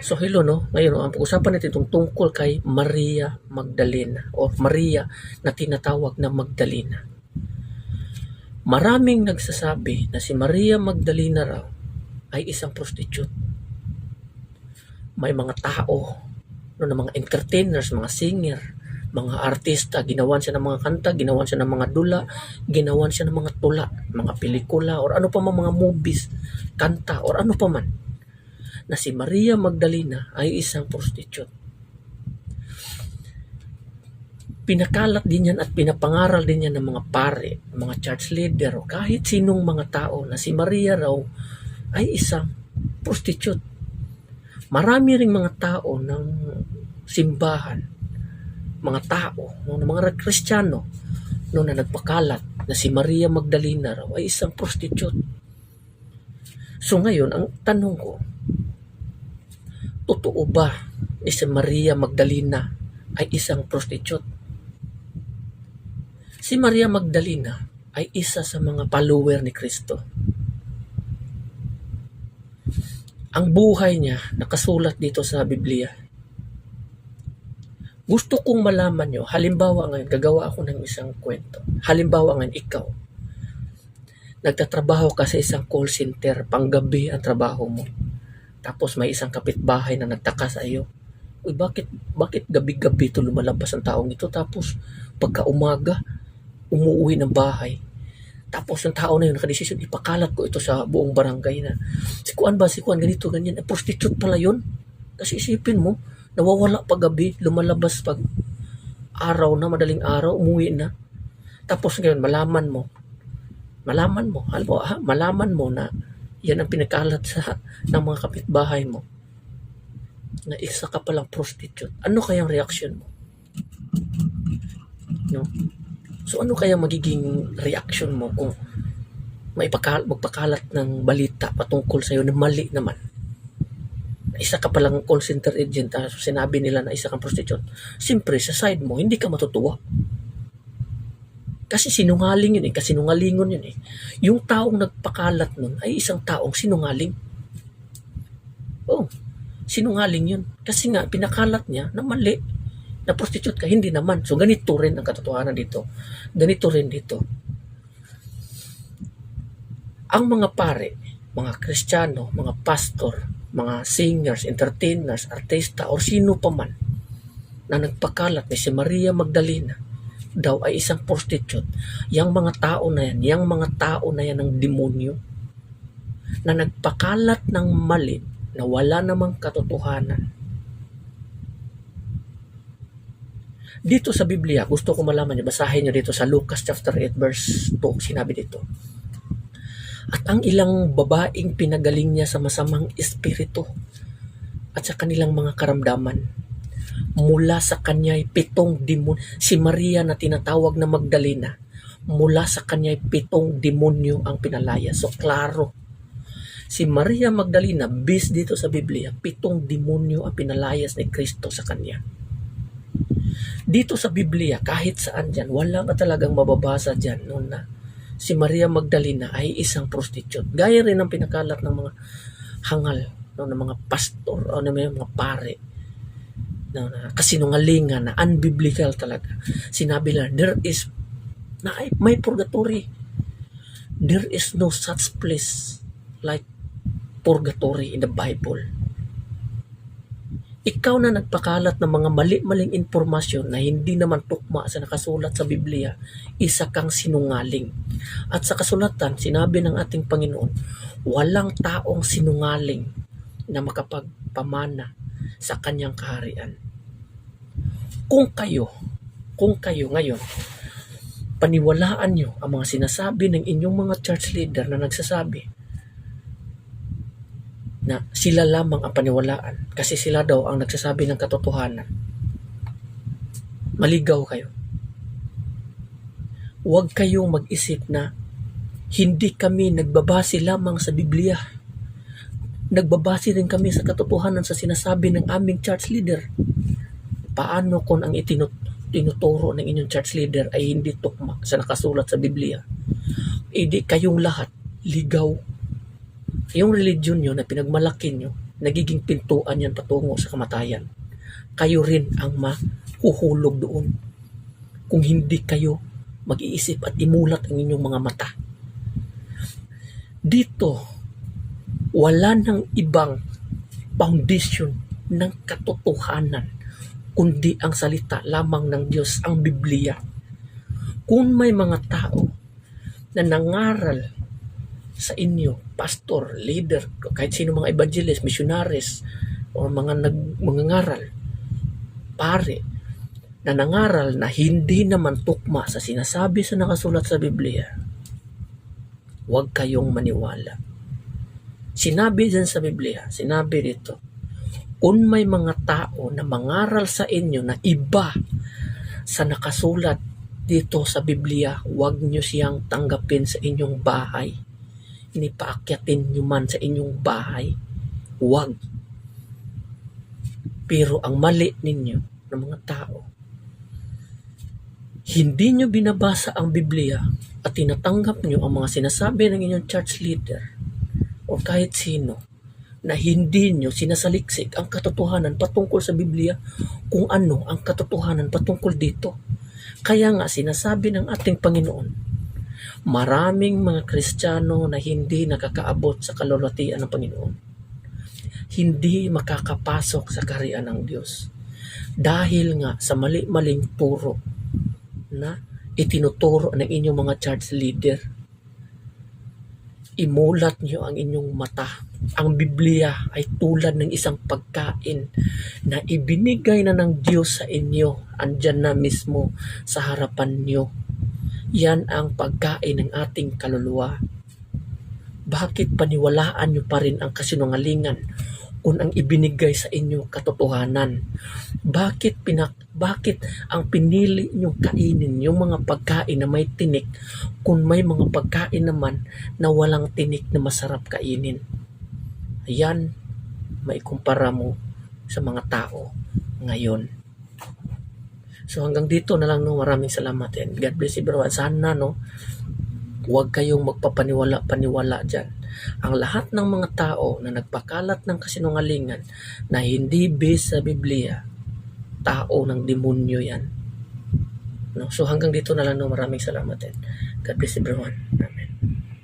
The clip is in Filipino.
So hello no, ngayon ang pag-usapan natin itong tungkol kay Maria Magdalena o Maria na tinatawag na Magdalena. Maraming nagsasabi na si Maria Magdalena raw ay isang prostitute. May mga tao, no, na mga entertainers, mga singer, mga artista, ginawan siya ng mga kanta, ginawan siya ng mga dula, ginawan siya ng mga tula, mga pelikula, or ano pa man mga movies, kanta, or ano pa man, na si Maria Magdalena ay isang prostitute. Pinakalat din yan at pinapangaral din yan ng mga pare, mga church leader, o kahit sinong mga tao na si Maria raw ay isang prostitute. Marami ring mga tao ng simbahan, mga tao, ng mga Kristiyano, no, na nagpakalat na si Maria Magdalena raw ay isang prostitute. So ngayon, ang tanong ko, totoo ba ni si Maria Magdalena ay isang prostitute? Si Maria Magdalena ay isa sa mga follower ni Kristo. Ang buhay niya nakasulat dito sa Biblia. Gusto kong malaman nyo, halimbawa ngayon, gagawa ako ng isang kwento. Halimbawa ngayon, ikaw, nagtatrabaho ka sa isang call center, panggabi ang trabaho mo. Tapos may isang kapitbahay na nagtaka sa iyo. Uy, bakit gabi-gabi ito lumalabas ang taong ito? Tapos pagka umaga, umuwi ng bahay. Tapos yung tao na yun nakadesisyon, ipakalat ko ito sa buong barangay na si Kuan ganito, ganyan. Prostitute pala yun. Kasi isipin mo, nawawala pag gabi, lumalabas pag araw na, madaling araw, umuwi na. Tapos ngayon, malaman mo na yan ang pinakalat ng mga kapitbahay mo na isa ka palang prostitute. Ano kayang reaction mo? No? So ano kaya magiging reaction mo kung magpakalat ng balita patungkol sa iyo na mali naman? Isa ka palang call center agent, sinabi nila na isa kang prostitute. Siyempre, sa side mo, hindi ka matutuwa. Kasi sinungaling yun kasinungalingon yun eh. Yung taong nagpakalat nun ay isang taong sinungaling. Oh, sinungaling yun. Kasi nga, pinakalat niya na mali, na prostitute ka, hindi naman. So, ganito rin ang katotohanan dito. Ganito rin dito. Ang mga pare, mga Kristiyano, mga pastor, mga singers, entertainers, artista, or sino pa man na nagpakalat ni si Maria Magdalena daw ay isang prostitute, yung mga tao na yan ng demonyo na nagpakalat ng mali na wala namang katotohanan. Dito sa Biblia, gusto ko malaman niyo, basahin niyo dito sa Lucas chapter 8 verse 2, sinabi dito, at ang ilang babaeng pinagaling niya sa masamang espiritu at sa kanilang mga karamdaman, mula sa kanya ay 7 demon. Si Maria na tinatawag na Magdalena, mula sa kanya ay 7 demonyo ang pinalaya. So klaro, si Maria Magdalena, bis dito sa Biblia, 7 demonyo ang pinalayas ni Kristo sa kanya. Dito sa Biblia, kahit saan dyan, wala ka talagang mababasa dyan noon na si Maria Magdalena ay isang prostitute. Gaya rin ang pinakalat ng mga hangal, no, ng mga pastor o ng mga pare, no, na kasinungalingan, na unbiblical talaga. Sinabi lang, may purgatory. There is no such place like purgatory in the Bible. Ikaw na nagpakalat ng mga mali-maling impormasyon na hindi naman tukma sa nakasulat sa Biblia, isa kang sinungaling. At sa kasulatan, sinabi ng ating Panginoon, walang taong sinungaling na makapagpamana sa kanyang kaharian. Kung kayo ngayon, paniwalaan nyo ang mga sinasabi ng inyong mga church leader na nagsasabi na sila lamang ang paniwalaan kasi sila daw ang nagsasabi ng katotohanan, maligaw kayo. Huwag kayong mag-isip na hindi kami nagbabase lamang sa Biblia. Nagbabase rin kami sa katotohanan sa sinasabi ng aming church leader. Paano kung ang tinuturo ng inyong church leader ay hindi tukma sa nakasulat sa Biblia? Hindi kayong lahat ligaw. Yung religion nyo na pinagmalaki nyo nagiging pintuan yan patungo sa kamatayan. Kayo rin ang mahuhulog doon kung hindi kayo mag-iisip at imulat ang inyong mga mata. Dito, wala nang ibang foundation ng katotohanan kundi ang salita lamang ng Diyos, ang Biblia. Kung may mga tao na nangaral sa inyo, pastor, leader, kahit sino mga evangelist, missionaries, o mga mangangaral, pare, na nangaral na hindi naman tukma sa sinasabi sa nakasulat sa Biblia, huwag kayong maniwala. Sinabi dyan sa Biblia, sinabi dito, kung may mga tao na mangaral sa inyo na iba sa nakasulat dito sa Biblia, huwag nyo siyang tanggapin sa inyong bahay. Inipaakyatin nyo man sa inyong bahay, huwag. Pero ang mali ninyo ng mga tao, hindi nyo binabasa ang Biblia at tinatanggap nyo ang mga sinasabi ng inyong church leader o kahit sino na hindi nyo sinasaliksik ang katotohanan patungkol sa Biblia kung ano ang katotohanan patungkol dito. Kaya nga sinasabi ng ating Panginoon, maraming mga Kristiyano na hindi nakakaabot sa kalulatian ng Panginoon, hindi makakapasok sa kaharian ng Diyos dahil nga sa mali-maling turo na itinuturo ng inyong mga church leader. Imulat nyo ang inyong mata. Ang Biblia ay tulad ng isang pagkain na ibinigay na ng Diyos sa inyo. Andyan na mismo sa harapan nyo. Yan ang pagkain ng ating kaluluwa. Bakit paniwalaan nyo pa rin ang kasinungalingan kung ang ibinigay sa inyo katotohanan? Bakit ang pinili nyo kainin yung mga pagkain na may tinik kung may mga pagkain naman na walang tinik na masarap kainin? Ayan, maikumpara mo sa mga tao ngayon. So hanggang dito na lang, no. Maraming salamat and God bless everyone. Sana, no, huwag kayong magpapaniwala dyan. Ang lahat ng mga tao na nagpakalat ng kasinungalingan na hindi based sa Biblia, tao ng demonyo yan. No? So hanggang dito na lang, no. Maraming salamat and God bless everyone.